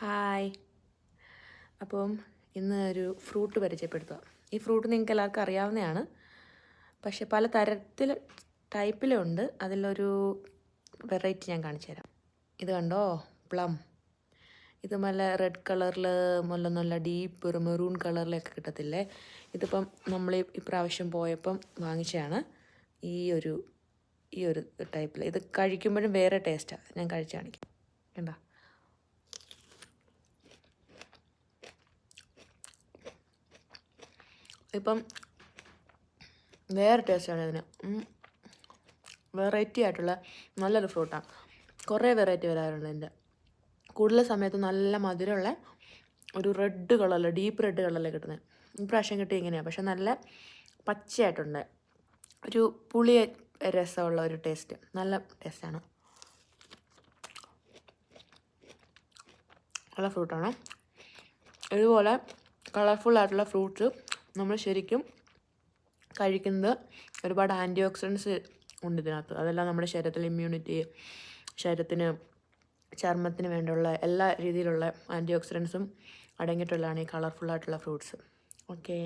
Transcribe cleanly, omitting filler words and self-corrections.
Hi. അപ്പം ഇന്ന് ഒരു ഫ്രൂട്ട് പരിചയപ്പെടുത്തുക. ഈ ഫ്രൂട്ട് നിങ്ങൾക്ക് എല്ലാവർക്കും അറിയാവുന്നതാണ്, പക്ഷെ പല ടൈപ്പിലുണ്ട്. അതിലൊരു വെറൈറ്റി ഞാൻ കാണിച്ചു തരാം. ഇത് കണ്ടോ, പ്ലം. ഇത് നല്ല റെഡ് കളറിൽ നല്ല ഡീപ്പ് ഒരു മെറൂൺ കളറിലൊക്കെ കിട്ടത്തില്ലേ. ഇതിപ്പം നമ്മൾ ഇപ്രാവശ്യം പോയപ്പം വാങ്ങിച്ചതാണ്. ഈ ഒരു ടൈപ്പിൽ. ഇത് കഴിക്കുമ്പോഴും വേറെ ടേസ്റ്റാണ്. ഞാൻ കഴിച്ച് കാണിക്കാം. കണ്ടോ, ഇപ്പം വേറെ ടേസ്റ്റാണ് ഇതിന്. വെറൈറ്റി ആയിട്ടുള്ള നല്ലൊരു ഫ്രൂട്ടാണ്. കുറേ വെറൈറ്റി വരാറുണ്ട് ഇതിൻ്റെ. കൂടുതൽ സമയത്ത് നല്ല മധുരമുള്ള ഒരു റെഡ് കളറിൽ, ഡീപ്പ് റെഡ് കളറിൽ കിട്ടുന്നത്. ഇപ്രാവശ്യം കിട്ടി ഇങ്ങനെയാണ്, പക്ഷെ നല്ല പച്ചയായിട്ടുണ്ട്. ഒരു പുളി രസമുള്ള ഒരു ടേസ്റ്റ്, നല്ല ടേസ്റ്റാണ്. നല്ല ഫ്രൂട്ടാണ്. ഇതുപോലെ കളർഫുള്ളായിട്ടുള്ള ഫ്രൂട്ട്സ് നമ്മൾ ശരിക്കും കഴിക്കുന്നത് ഒരുപാട് ആൻറ്റി ഓക്സിഡൻസ് ഉണ്ട് ഇതിനകത്ത്. അതെല്ലാം നമ്മുടെ ശരീരത്തിലെ ഇമ്മ്യൂണിറ്റി, ശരീരത്തിന് ചർമ്മത്തിന് വേണ്ടിയുള്ള എല്ലാ രീതിയിലുള്ള ആൻറ്റി ഓക്സിഡൻസും അടങ്ങിയിട്ടുള്ളതാണ് ഈ കളർഫുള്ളായിട്ടുള്ള ഫ്രൂട്ട്സ്. ഓക്കേ.